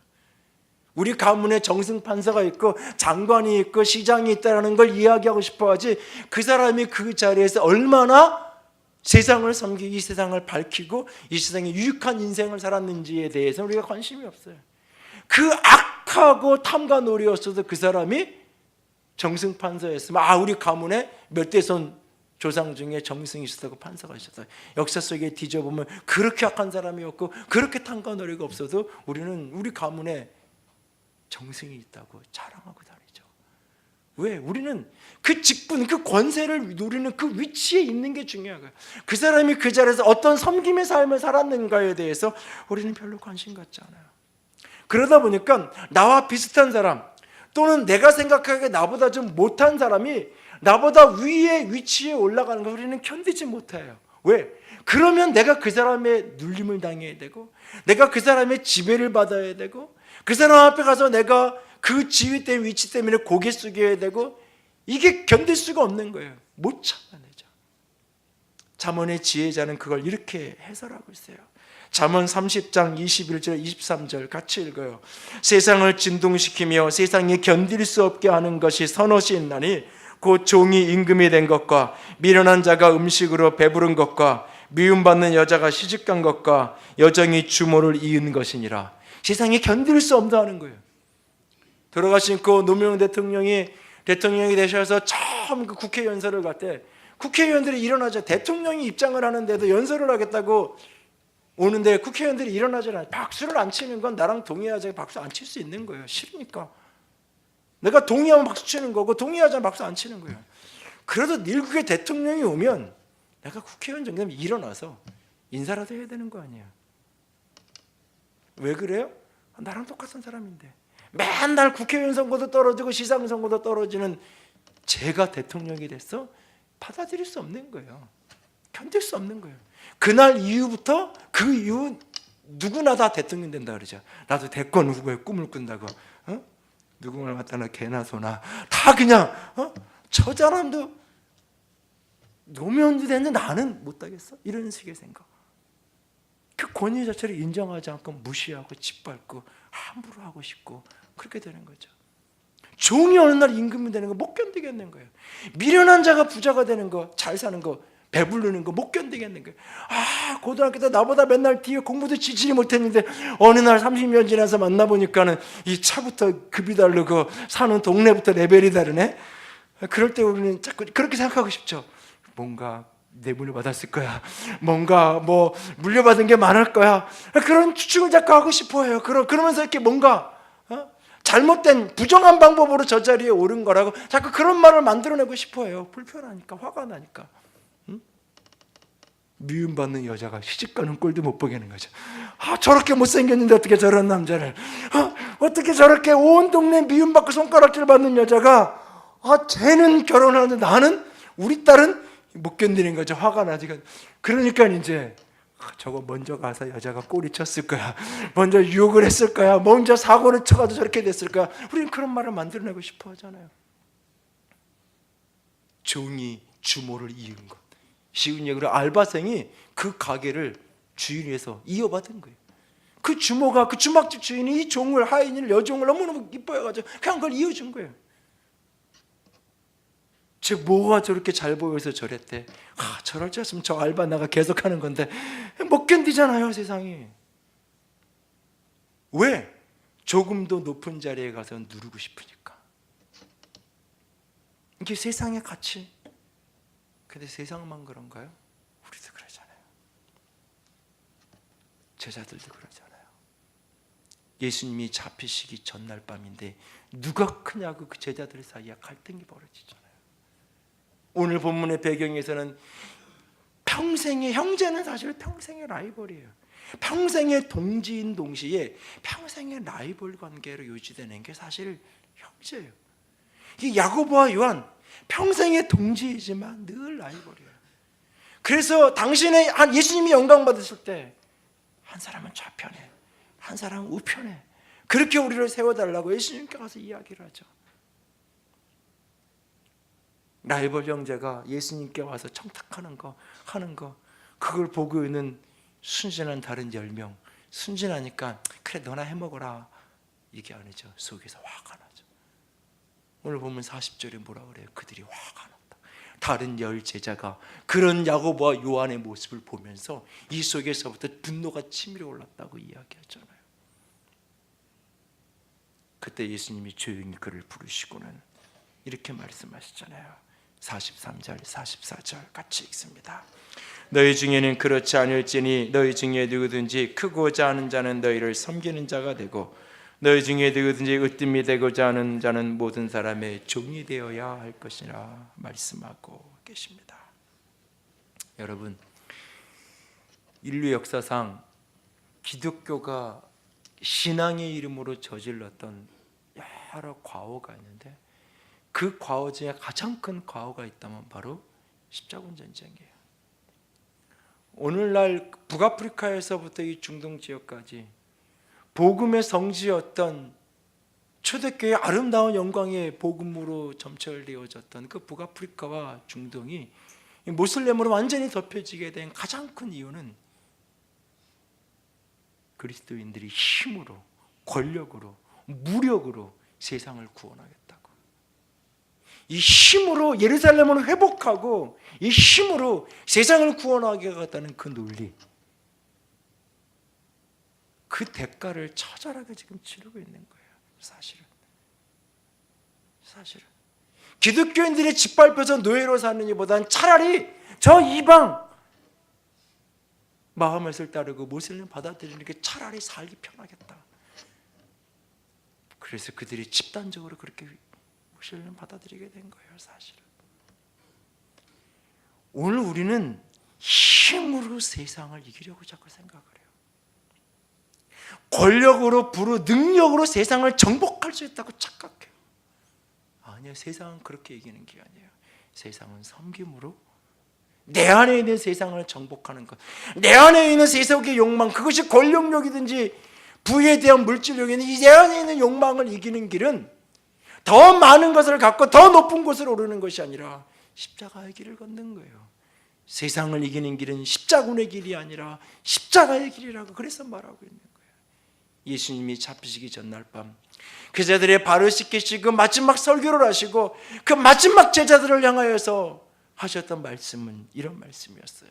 우리 가문에 정승판사가 있고 장관이 있고 시장이 있다는 걸 이야기하고 싶어하지, 그 사람이 그 자리에서 얼마나 세상을 섬기고 이 세상을 밝히고 이 세상에 유익한 인생을 살았는지에 대해서는 우리가 관심이 없어요. 그 악하고 탐관오리였어도 그 사람이 정승판사였으면 우리 가문에 몇 대손 조상 중에 정승이 있었다고 판사가 있었다. 역사 속에 뒤져보면 그렇게 악한 사람이었고 그렇게 탐관오리가 없어도 우리는 우리 가문에 정승이 있다고 자랑하고 다니죠. 왜? 우리는 그 직분, 그 권세를 누리는 그 위치에 있는 게 중요한 거예요. 그 사람이 그 자리에서 어떤 섬김의 삶을 살았는가에 대해서 우리는 별로 관심 갖지 않아요. 그러다 보니까 나와 비슷한 사람 또는 내가 생각하기에 나보다 좀 못한 사람이 나보다 위에 위치에 올라가는 걸 우리는 견디지 못해요. 왜? 그러면 내가 그 사람의 눌림을 당해야 되고 내가 그 사람의 지배를 받아야 되고 그 사람 앞에 가서 내가 그 지위 때문에 위치 때문에 고개 숙여야 되고 이게 견딜 수가 없는 거예요. 못 참아내죠. 잠언의 지혜자는 그걸 이렇게 해설하고 있어요. 잠언 30장 21절 23절 같이 읽어요. 세상을 진동시키며 세상에 견딜 수 없게 하는 것이 선옷이 있나니 곧 종이 임금이 된 것과 미련한 자가 음식으로 배부른 것과 미움받는 여자가 시집간 것과 여정이 주모를 이은 것이니라. 세상에 견딜 수 없다는 거예요. 돌아가신 그 노무현 대통령이 되셔서 처음 그 국회 연설을 갈 때 국회의원들이 일어나죠. 대통령이 입장을 하는데도 연설을 하겠다고 오는데 국회의원들이 일어나지 않아요. 박수를 안 치는 건 나랑 동의하자 박수 안 칠 수 있는 거예요. 싫으니까. 내가 동의하면 박수 치는 거고 동의하지 않으면 박수 안 치는 거예요. 그래도 일국의 대통령이 오면 내가 국회의원 정도면 일어나서 인사라도 해야 되는 거 아니에요. 왜 그래요? 나랑 똑같은 사람인데 맨날 국회의원 선거도 떨어지고 시장 선거도 떨어지는 제가 대통령이 됐어? 받아들일 수 없는 거예요. 견딜 수 없는 거예요. 그날 이후부터 그 이후 누구나 다 대통령 된다 그러죠. 나도 대권 후보의 꿈을 꾼다고. 누구를 갖다나 개나 소나 다 그냥 저 사람도 노무현도 됐는데 나는 못하겠어? 이런 식의 생각. 그 권위 자체를 인정하지 않고 무시하고 짓밟고 함부로 하고 싶고 그렇게 되는 거죠. 종이 어느 날 임금이 되는 거 못 견디겠는 거예요. 미련한 자가 부자가 되는 거, 잘 사는 거, 배부르는 거 못 견디겠는 거예요. 고등학교 때 나보다 맨날 뒤에 공부도 지지를 못했는데 어느 날 30년 지나서 만나보니까는 이 차부터 급이 다르고 사는 동네부터 레벨이 다르네. 그럴 때 우리는 자꾸 그렇게 생각하고 싶죠. 뭔가 뇌물을 받았을 거야. 뭔가 뭐 물려받은 게 많을 거야. 그런 추측을 자꾸 하고 싶어해요. 그러면서 이렇게 뭔가 잘못된 부정한 방법으로 저 자리에 오른 거라고 자꾸 그런 말을 만들어내고 싶어해요. 불편하니까, 화가 나니까. 미움받는 여자가 시집가는 꼴도 못 보게 하는 거죠. 저렇게 못생겼는데 어떻게 저런 남자를, 어떻게 저렇게 온 동네 미움받고 손가락질 받는 여자가 쟤는 결혼하는데 나는, 우리 딸은 못 견디는 거죠. 화가 나지. 그러니까 이제 저거 먼저 가서 여자가 꼬리 쳤을 거야. 먼저 유혹을 했을 거야. 먼저 사고를 쳐가지고 저렇게 됐을 거야. 우리는 그런 말을 만들어내고 싶어 하잖아요. 종이 주모를 이은 것. 쉬운 얘기로 알바생이 그 가게를 주인에서 이어받은 거예요. 그 주모가, 그 주막집 주인이 이 종을, 하인을, 여종을 너무너무 이뻐해가지고 그냥 그걸 이어준 거예요. 즉 뭐가 저렇게 잘 보여서 저랬대. 저럴 줄 알았으면 저 알바 나가 계속 하는 건데 못 견디잖아요, 세상이. 왜? 조금 더 높은 자리에 가서 누르고 싶으니까. 이게 세상의 가치. 근데 세상만 그런가요? 우리도 그러잖아요. 제자들도 그러잖아요. 예수님이 잡히시기 전날 밤인데 누가 크냐고 그 제자들 사이에 갈등이 벌어지잖아요. 오늘 본문의 배경에서는 평생의, 형제는 사실 평생의 라이벌이에요. 평생의 동지인 동시에 평생의 라이벌 관계로 유지되는 게 사실 형제예요. 이 야고보와 요한 평생의 동지이지만 늘 라이벌이에요. 그래서 당신의 예수님이 영광 받으실 때 한 사람은 좌편에, 한 사람은 우편에 그렇게 우리를 세워달라고 예수님께 가서 이야기를 하죠. 라이벌 형제가 예수님께 와서 청탁하는 거, 하는 거, 그걸 보고 있는 순진한 다른 10명, 순진하니까 그래 너나 해먹어라 이게 아니죠. 속에서 화가 나죠. 오늘 보면 40절에 뭐라 그래요? 그들이 화가 났다. 다른 열 제자가 그런 야고보와 요한의 모습을 보면서 이 속에서부터 분노가 치밀어 올랐다고 이야기하잖아요. 그때 예수님이 조용히 그를 부르시고는 이렇게 말씀하시잖아요. 43절, 44절 같이 읽습니다. 너희 중에는 그렇지 않을지니 너희 중에 누구든지 크고자 하는 자는 너희를 섬기는 자가 되고 너희 중에 누구든지 으뜸이 되고자 하는 자는 모든 사람의 종이 되어야 할 것이라 말씀하고 계십니다. 여러분, 인류 역사상 기독교가 신앙의 이름으로 저질렀던 여러 과오가 있는데 그 과오 중에 가장 큰 과오가 있다면 바로 십자군 전쟁이에요. 오늘날 북아프리카에서부터 이 중동 지역까지 복음의 성지였던 초대교회의 아름다운 영광의 복음으로 점철되어졌던 그 북아프리카와 중동이 모슬렘으로 완전히 덮여지게 된 가장 큰 이유는 그리스도인들이 힘으로, 권력으로, 무력으로 세상을 구원하겠다고, 이 힘으로 예루살렘을 회복하고 이 힘으로 세상을 구원하겠다는 그 논리, 그 대가를 처절하게 지금 치르고 있는 거예요. 사실은 기독교인들이 짓밟혀서 노예로 사는 것보다는 차라리 저 이방 마음을 따르고 모슬렘 받아들이는 게 차라리 살기 편하겠다. 그래서 그들이 집단적으로 그렇게 모슬렘 받아들이게 된 거예요. 사실은 오늘 우리는 힘으로 세상을 이기려고 자꾸 생각을 해요. 권력으로, 부로, 능력으로 세상을 정복할 수 있다고 착각해요. 아니요, 세상은 그렇게 이기는 게 아니에요. 세상은 섬김으로 내 안에 있는 세상을 정복하는 것, 내 안에 있는 세상의 욕망, 그것이 권력력이든지 부에 대한 물질력이든지 내 안에 있는 욕망을 이기는 길은 더 많은 것을 갖고 더 높은 곳을 오르는 것이 아니라 십자가의 길을 걷는 거예요. 세상을 이기는 길은 십자군의 길이 아니라 십자가의 길이라고 그래서 말하고 있는 거예요. 예수님이 잡히시기 전날 밤 그 제자들의 발을 씻기시고 마지막 설교를 하시고 그 마지막 제자들을 향하여서 하셨던 말씀은 이런 말씀이었어요.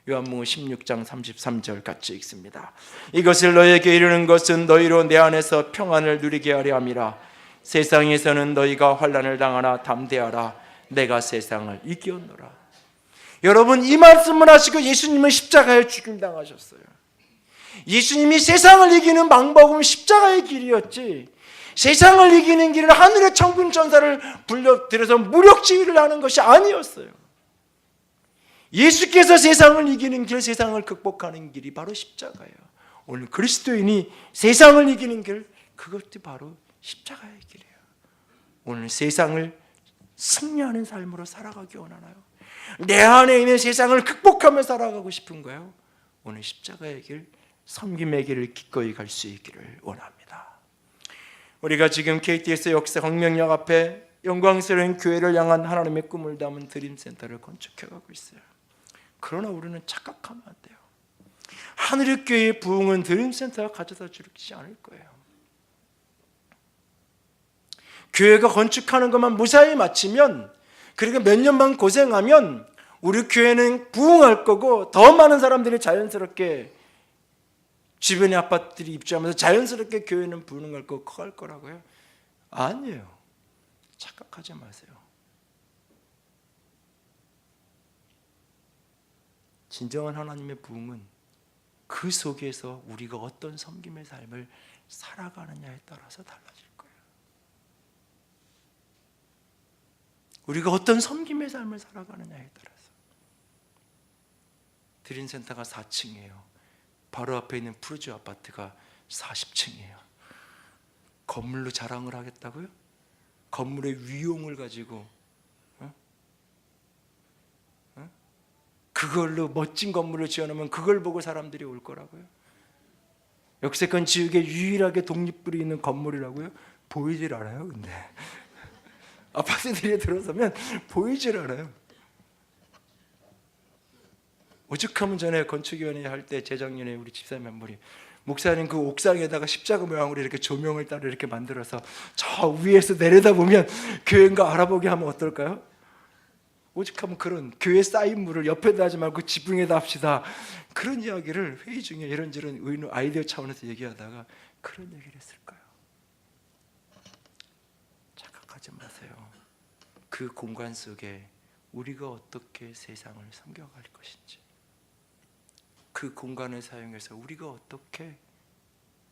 요한복음 16장 33절 같이 읽습니다. 이것을 너희에게 이르는 것은 너희로 내 안에서 평안을 누리게 하려 함이라. 세상에서는 너희가 환난을 당하나 담대하라. 내가 세상을 이기었노라. 여러분, 이 말씀을 하시고 예수님은 십자가에 죽임당하셨어요. 예수님이 세상을 이기는 방법은 십자가의 길이었지, 세상을 이기는 길은 하늘의 천군 천사를 불러들여서 무력지휘를 하는 것이 아니었어요. 예수께서 세상을 이기는 길, 세상을 극복하는 길이 바로 십자가예요. 오늘 그리스도인이 세상을 이기는 길, 그것도 바로 십자가의 길이에요. 오늘 세상을 승리하는 삶으로 살아가기 원하나요? 내 안에 있는 세상을 극복하며 살아가고 싶은가요? 오늘 십자가의 길, 섬김의 길을 기꺼이 갈 수 있기를 원합니다. 우리가 지금 KTX 역사 광명역 앞에 영광스러운 교회를 향한 하나님의 꿈을 담은 드림센터를 건축해가고 있어요. 그러나 우리는 착각하면 안 돼요. 하늘의 교회의 부흥은 드림센터가 가져다 주지 않을 거예요. 교회가 건축하는 것만 무사히 마치면, 그리고 몇 년만 고생하면 우리 교회는 부흥할 거고 더 많은 사람들이 자연스럽게 주변의 아파트들이 입주하면서 자연스럽게 교회는 부흥할 거고 커갈 거라고요? 아니에요. 착각하지 마세요. 진정한 하나님의 부흥은 그 속에서 우리가 어떤 섬김의 삶을 살아가느냐에 따라서 달라질 거예요. 우리가 어떤 섬김의 삶을 살아가느냐에 따라서. 드림센터가 4층이에요. 바로 앞에 있는 푸르주 아파트가 40층이에요. 건물로 자랑을 하겠다고요? 건물의 위용을 가지고 그걸로 멋진 건물을 지어놓으면 그걸 보고 사람들이 올 거라고요? 역세권 지역에 유일하게 독립불이 있는 건물이라고요? 보이질 않아요. 근데 아파트들에 들어서면 보이질 않아요. 오죽하면 전에 건축위원회 할 때 재작년에 우리 집사님 한 분이 목사님 그 옥상에다가 십자가 모양으로 이렇게 조명을 따로 이렇게 만들어서 저 위에서 내려다보면 교회인가 알아보게 하면 어떨까요? 오직하면 그런 교회 쌓인 물을 옆에다 하지 말고 지붕에다 합시다. 그런 이야기를 회의 중에 이런저런 아이디어 차원에서 얘기하다가 그런 얘기를 했을까요? 착각하지 마세요. 그 공간 속에 우리가 어떻게 세상을 섬겨갈 것인지, 그 공간을 사용해서 우리가 어떻게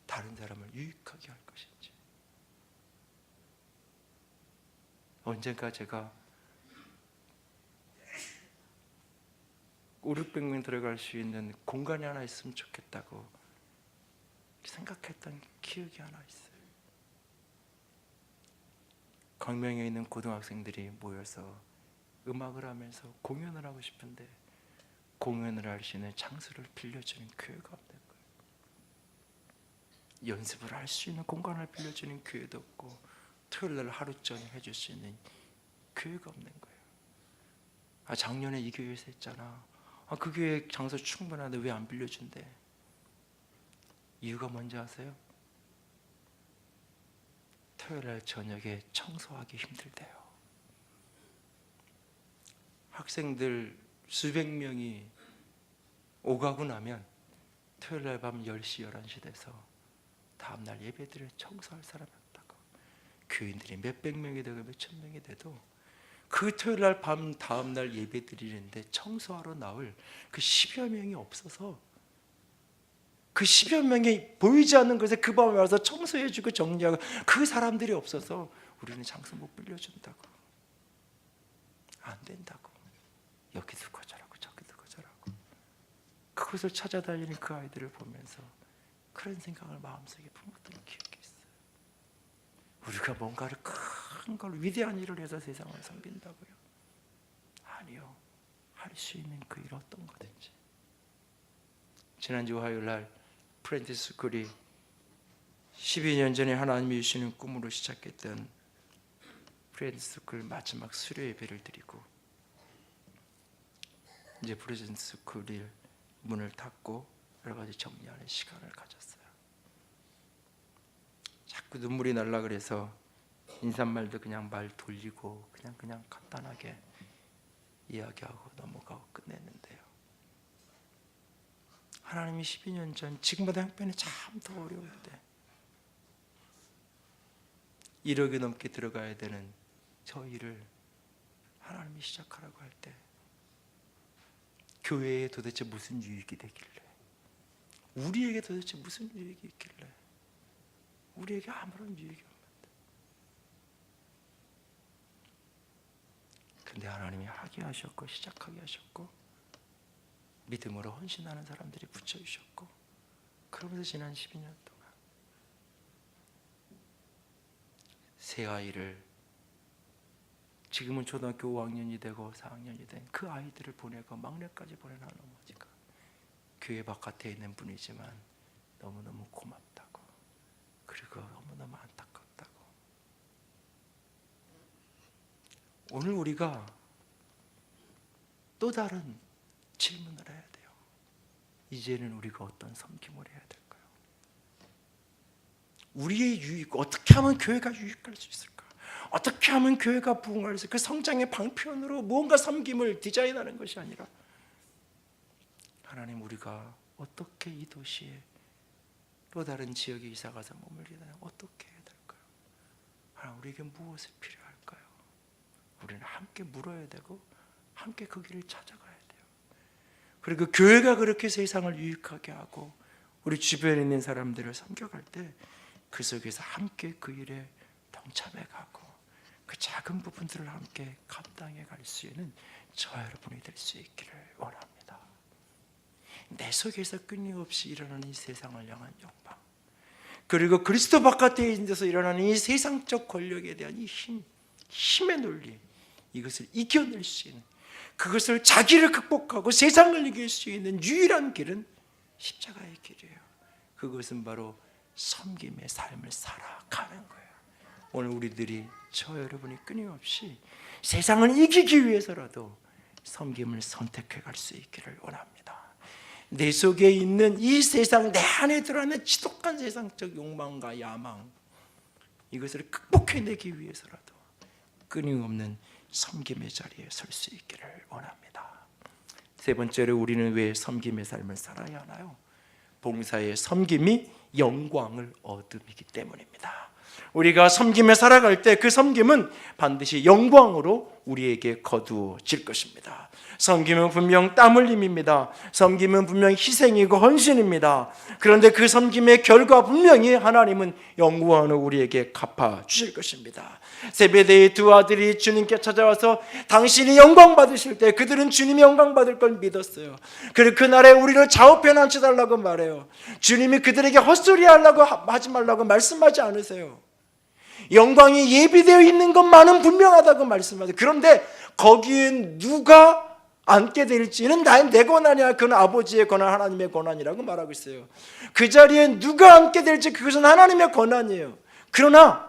다른 사람을 유익하게 할 것인지. 언젠가 제가 500~600명 들어갈 수 있는 공간이 하나 있으면 좋겠다고 생각했던 기억이 하나 있어요. 광명에 있는 고등학생들이 모여서 음악을 하면서 공연을 하고 싶은데 공연을 할 수 있는 장소를 빌려주는 교회가 없는 거예요. 연습을 할 수 있는 공간을 빌려주는 교회도 없고 토요일날 하루 종일 해줄 수 있는 교회가 없는 거예요. 작년에 이 교회에서 했잖아. 그 교회 장소 충분한데 왜 안 빌려준대? 이유가 뭔지 아세요? 토요일날 저녁에 청소하기 힘들대요. 학생들 수백 명이 오가고 나면 토요일날 밤 10시, 11시 돼서 다음날 예배드려 청소할 사람이 없다고. 교인들이 몇백 명이 되고 몇천 명이 돼도 그 토요일날 밤 다음날 예배드리는데 청소하러 나올 그 10여 명이 없어서, 그 10여 명이 보이지 않는 곳에 그 밤에 와서 청소해주고 정리하고 그 사람들이 없어서 우리는 장소 못 빌려준다고. 안 된다고. 여기도 거절하고 저기도 거절하고. 그것을 찾아다니는 그 아이들을 보면서 그런 생각을 마음속에 품었던 기억이 있어요. 우리가 뭔가를 큰 걸, 위대한 일을 해서 세상을 섬긴다고요? 아니요. 할 수 있는 그 일 어떤 거든지. 지난주 화요일날 프렌티스 스쿨이 12년 전에 하나님이 주시는 꿈으로 시작했던 프렌티스 스쿨 마지막 수료 예배를 드리고 이제 프렌티스 스쿨이 문을 닫고 여러 가지 정리하는 시간을 가졌어요. 자꾸 눈물이 날라 그래서 인사말도 그냥 말 돌리고 그냥 간단하게 이야기하고 넘어가고 끝냈는데요. 하나님이 12년 전, 지금보다 형편이 참 더 어려울 때 1억이 넘게 들어가야 되는 저 일을 하나님이 시작하라고 할 때 교회에 도대체 무슨 유익이 되길래, 우리에게 도대체 무슨 유익이 있길래, 우리에게 아무런 유익이 없는데. 근데 하나님이 하게 하셨고 시작하게 하셨고 믿음으로 헌신하는 사람들이 붙여주셨고, 그러면서 지난 12년 동안 새 아이를, 지금은 초등학교 5학년이 되고 4학년이 된 그 아이들을 보내고 막내까지 보낸 할아버지가 교회 바깥에 있는 분이지만 너무너무 고맙다고, 그리고 너무너무 안타깝다고. 오늘 우리가 또 다른 질문을 해야 돼요. 이제는 우리가 어떤 섬김을 해야 될까요? 우리의 유익, 어떻게 하면 교회가 유익할 수 있을까? 어떻게 하면 교회가 부흥할 수 있을까? 그 성장의 방편으로 무언가 섬김을 디자인하는 것이 아니라, 하나님, 우리가 어떻게 이 도시에 또 다른 지역에 이사가서 머물게 되면 어떻게 해야 될까요? 하나님, 우리에게 무엇이 필요할까요? 우리는 함께 물어야 되고 함께 그 길을 찾아가야 돼요. 그리고 교회가 그렇게 세상을 유익하게 하고 우리 주변에 있는 사람들을 섬겨갈 때 그 속에서 함께 그 일에 동참해 가고 그 작은 부분들을 함께 감당해 갈 수 있는 저 여러분이 될 수 있기를 원합니다. 내 속에서 끊임없이 일어나는 이 세상을 향한 욕망, 그리고 그리스도 바깥에 있는 데서 일어나는 이 세상적 권력에 대한 이 힘의 논리, 이것을 이겨낼 수 있는, 그것을 자기를 극복하고 세상을 이길 수 있는 유일한 길은 십자가의 길이에요. 그것은 바로 섬김의 삶을 살아가는 거예요. 오늘 우리들이, 저 여러분이 끊임없이 세상을 이기기 위해서라도 섬김을 선택해 갈 수 있기를 원합니다. 내 속에 있는 이 세상, 내 안에 들어있는 지독한 세상적 욕망과 야망, 이것을 극복해내기 위해서라도 끊임없는 섬김의 자리에 설 수 있기를 원합니다. 세 번째로, 우리는 왜 섬김의 삶을 살아야 하나요? 봉사의 섬김이 영광을 얻음이기 때문입니다. 우리가 섬김에 살아갈 때 그 섬김은 반드시 영광으로 우리에게 거두어질 것입니다. 섬김은 분명 땀 흘림입니다. 섬김은 분명 희생이고 헌신입니다. 그런데 그 섬김의 결과 분명히 하나님은 영광으로 우리에게 갚아주실 것입니다. 세베대의 두 아들이 주님께 찾아와서 당신이 영광 받으실 때 그들은 주님이 영광 받을 걸 믿었어요. 그리고 그날에 우리를 좌우편 앉혀달라고 말해요. 주님이 그들에게 헛소리 하려고 하지 말라고 말씀하지 않으세요. 영광이 예비되어 있는 것만은 분명하다고 말씀하세요. 그런데 거기에 누가 앉게 될지는 내 권한이야. 그건 아버지의 권한, 하나님의 권한이라고 말하고 있어요. 그 자리에 누가 앉게 될지 그것은 하나님의 권한이에요. 그러나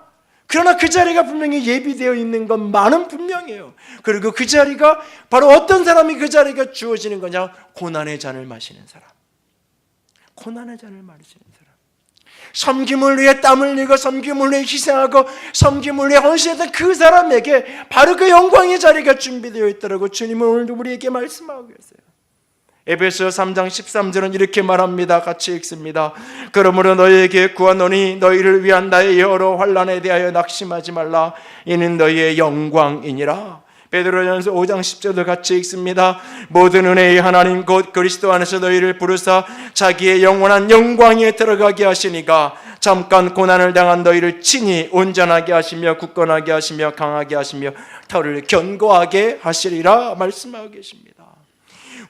그 자리가 분명히 예비되어 있는 것만은 분명해요. 그리고 그 자리가 바로 어떤 사람이 그 자리가 주어지는 거냐? 고난의 잔을 마시는 사람. 고난의 잔을 마시는 사람. 섬김을 위해 땀 흘리고 섬김을 위해 희생하고 섬김을 위해 헌신했던 그 사람에게 바로 그 영광의 자리가 준비되어 있더라고 주님은 오늘도 우리에게 말씀하고 계세요. 에베소 3장 13절은 이렇게 말합니다. 같이 읽습니다. 그러므로 너희에게 구하노니 너희를 위한 나의 여러 환난에 대하여 낙심하지 말라. 이는 너희의 영광이니라. 베드로전서 5장 10절도 같이 읽습니다. 모든 은혜의 하나님 곧 그리스도 안에서 너희를 부르사 자기의 영원한 영광에 들어가게 하시니가 잠깐 고난을 당한 너희를 친히 온전하게 하시며 굳건하게 하시며 강하게 하시며 털을 견고하게 하시리라 말씀하고 계십니다.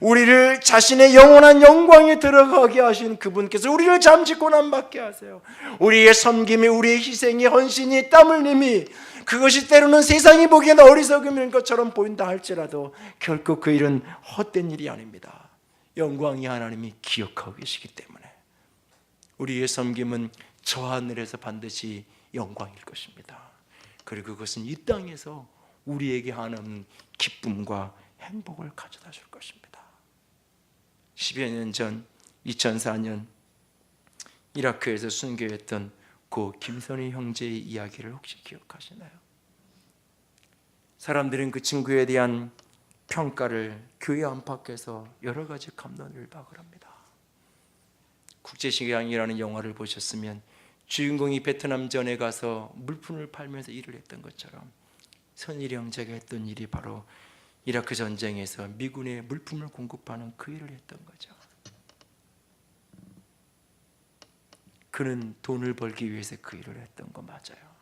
우리를 자신의 영원한 영광에 들어가게 하신 그분께서 우리를 잠시 고난받게 하세요. 우리의 섬김이, 우리의 희생이, 헌신이, 땀 흘림이, 그것이 때로는 세상이 보기에는 어리석음인 것처럼 보인다 할지라도 결코 그 일은 헛된 일이 아닙니다. 영광이 하나님이 기억하고 계시기 때문에 우리의 섬김은 저 하늘에서 반드시 영광일 것입니다. 그리고 그것은 이 땅에서 우리에게 하는 기쁨과 행복을 가져다 줄 것입니다. 10여 년 전 2004년 이라크에서 순교했던 고 김선희 형제의 이야기를 혹시 기억하시나요? 사람들은 그 친구에 대한 평가를 교회 안팎에서 여러 가지 감론을 박을 합니다. 국제시장이라는 영화를 보셨으면 주인공이 베트남전에 가서 물품을 팔면서 일을 했던 것처럼 선일이 형제가 했던 일이 바로 이라크 전쟁에서 미군의 물품을 공급하는 그 일을 했던 거죠. 그는 돈을 벌기 위해서 그 일을 했던 거 맞아요.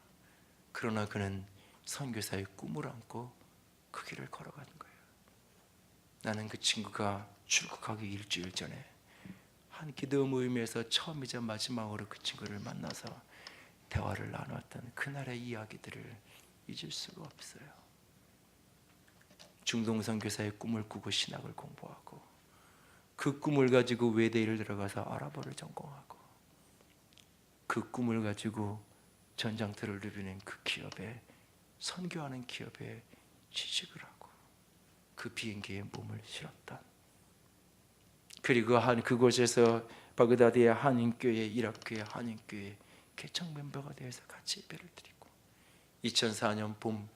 그러나 그는 선교사의 꿈을 안고 그 길을 걸어가는 거예요. 나는 그 친구가 출국하기 일주일 전에 한 기도 모임에서 처음이자 마지막으로 그 친구를 만나서 대화를 나눴던 그날의 이야기들을 잊을 수가 없어요. 중동 선교사의 꿈을 꾸고 신학을 공부하고 그 꿈을 가지고 외대를 들어가서 아랍어를 전공하고 그 꿈을 가지고 전장터를 누비는 그 기업에 선교하는 기업에 취직을 하고 그 비행기에 몸을 실었던, 그리고 그곳에서 바그다드의 한인교회, 이라크의 한인교회 개척 멤버가 되어서 같이 예배를 드리고 2004년 봄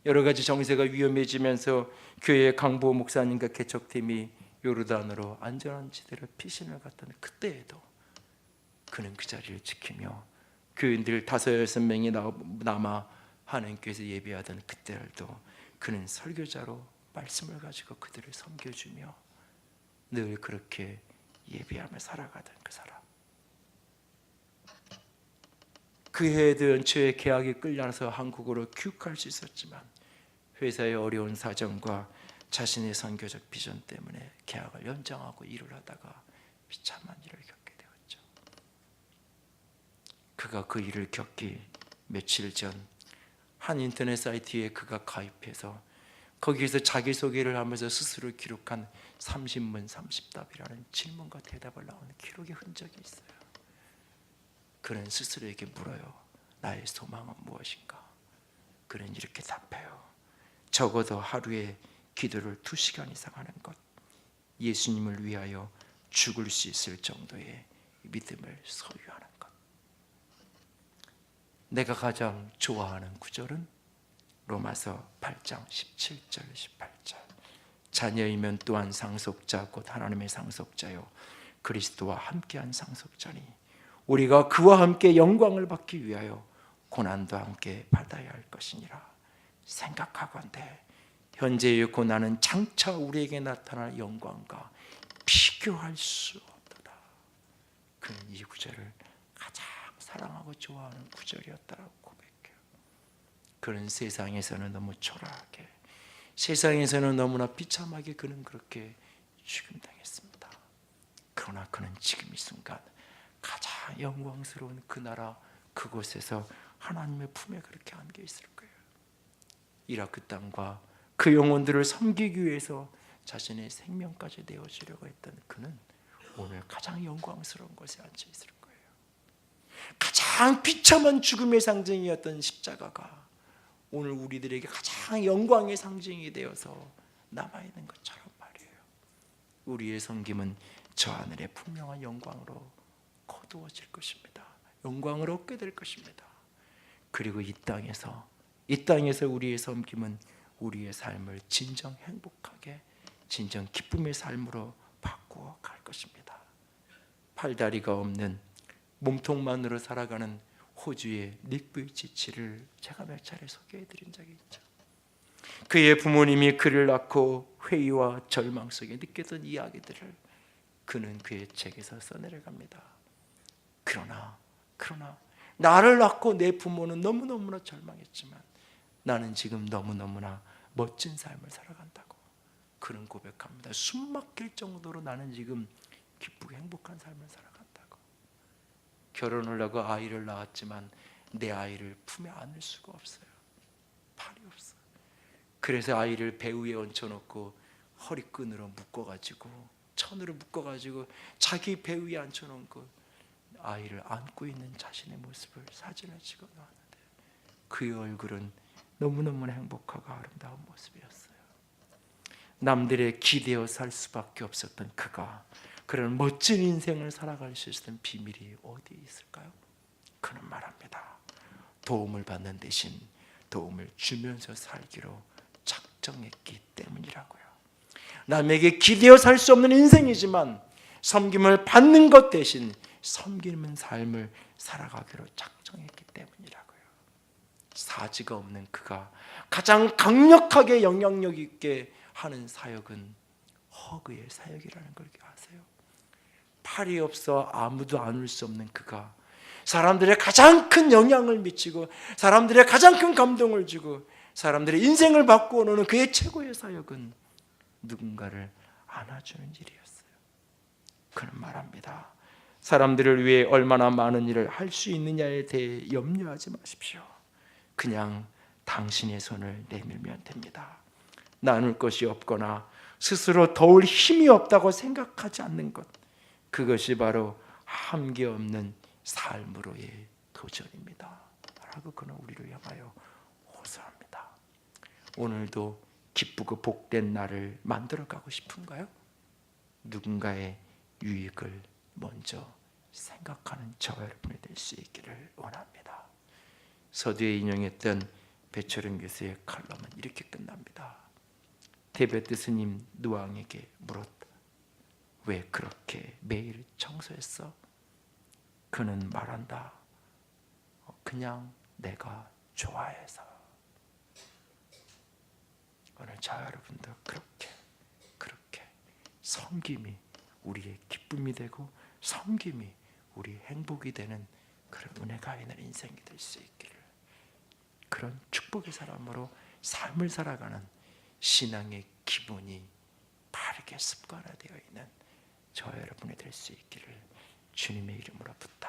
여러 가지 정세가 위험해지면서 교회의 강보 목사님과 개척팀이 요르단으로 안전한 지대로 피신을 갔던 그때에도 그는 그 자리를 지키며 교인들 5-6명이 남아 한인교회에서 예배하던 그때도 그는 설교자로 말씀을 가지고 그들을 섬겨주며 늘 그렇게 예배하며 살아가던 그 사람. 그 해에도 연초에 계약이 끌려서 한국으로 귀국할 수 있었지만 회사의 어려운 사정과 자신의 선교적 비전 때문에 계약을 연장하고 일을 하다가 비참한 일을 겪게 되었죠. 그가 그 일을 겪기 며칠 전 한 인터넷 사이트에 그가 가입해서 거기에서 자기소개를 하면서 스스로 기록한 30문 30답이라는 질문과 대답을 나오는 기록의 흔적이 있어요. 그는 스스로에게 물어요. 나의 소망은 무엇인가? 그는 이렇게 답해요. 적어도 하루에 기도를 2시간 이상 하는 것, 예수님을 위하여 죽을 수 있을 정도의 믿음을 소유하는 것. 내가 가장 좋아하는 구절은 로마서 8장 17절 18절. 자녀이면 또한 상속자 곧 하나님의 상속자요 그리스도와 함께한 상속자니 우리가 그와 함께 영광을 받기 위하여 고난도 함께 받아야 할 것이니라. 생각하건대 현재의 고난은 장차 우리에게 나타날 영광과 비교할 수 없도다. 그는 이 구절을 가장 사랑하고 좋아하는 구절이었다라고 고백해요. 그는 세상에서는 너무 초라하게, 세상에서는 너무나 비참하게 그는 그렇게 죽임당했습니다. 그러나 그는 지금 이 순간 가장 영광스러운 그 나라 그곳에서 하나님의 품에 그렇게 안겨 있을 거예요. 이라크 땅과 그 영혼들을 섬기기 위해서 자신의 생명까지 내어주려고 했던 그는 오늘 가장 영광스러운 곳에 앉아 있을 거예요. 가장 비참한 죽음의 상징이었던 십자가가 오늘 우리들에게 가장 영광의 상징이 되어서 남아있는 것처럼 말이에요. 우리의 섬김은 저 하늘의 분명한 영광으로 거두어질 것입니다. 영광을 얻게 될 것입니다. 그리고 이 땅에서 우리의 섬김은 우리의 삶을 진정 행복하게, 진정 기쁨의 삶으로 바꾸어 갈 것입니다. 팔다리가 없는 몸통만으로 살아가는 호주의 닉 부이치치를 제가 몇 차례 소개해드린 적이 있죠. 그의 부모님이 그를 낳고 회의와 절망 속에 느꼈던 이야기들을 그는 그의 책에서 써내려갑니다. 그러나 나를 낳고 내 부모는 너무너무나 절망했지만 나는 지금 너무너무나 멋진 삶을 살아간다고 그는 고백합니다. 숨 막힐 정도로 나는 지금 기쁘고 행복한 삶을 살아간다고. 결혼을 하고 아이를 낳았지만 내 아이를 품에 안을 수가 없어요. 팔이 없어요. 그래서 아이를 배 위에 얹혀놓고 허리끈으로 묶어가지고 천으로 묶어가지고 자기 배 위에 앉혀놓고 아이를 안고 있는 자신의 모습을 사진을 찍어 놓았는데 그의 얼굴은 너무너무 행복하고 아름다운 모습이었어요. 남들의 기대어 살 수밖에 없었던 그가 그런 멋진 인생을 살아갈 수 있었던 비밀이 어디에 있을까요? 그는 말합니다. 도움을 받는 대신 도움을 주면서 살기로 작정했기 때문이라고요. 남에게 기대어 살 수 없는 인생이지만 섬김을 받는 것 대신 섬기는 삶을 살아가기로 작정했기 때문이라고요. 사지가 없는 그가 가장 강력하게 영향력 있게 하는 사역은 허그의 사역이라는 걸 아세요? 팔이 없어 아무도 안을 수 없는 그가 사람들의 가장 큰 영향을 미치고 사람들의 가장 큰 감동을 주고 사람들의 인생을 바꾸어놓는 그의 최고의 사역은 누군가를 안아주는 일이었어요. 그는 말합니다. 사람들을 위해 얼마나 많은 일을 할 수 있느냐에 대해 염려하지 마십시오. 그냥 당신의 손을 내밀면 됩니다. 나눌 것이 없거나 스스로 도울 힘이 없다고 생각하지 않는 것, 그것이 바로 한계 없는 삶으로의 도전입니다 라고 그는 우리를 향하여 호소합니다. 오늘도 기쁘고 복된 날을 만들어가고 싶은가요? 누군가의 유익을 먼저 생각하는 저와 여러분이 될 수 있기를 원합니다. 서두에 인용했던 배철은 교수의 칼럼은 이렇게 끝납니다. 데베트 스님 누왕에게 물었다. 왜 그렇게 매일 청소했어? 그는 말한다. 그냥 내가 좋아해서. 오늘 저와 여러분도 그렇게 섬김이 우리의 기쁨이 되고 섬김이 우리 행복이 되는 그런 은혜가 있는 인생이 될 수 있기를, 그런 축복의 사람으로 삶을 살아가는 신앙의 기본이 바르게 습관화되어 있는 저와 여러분이 될 수 있기를 주님의 이름으로 부탁드립니다.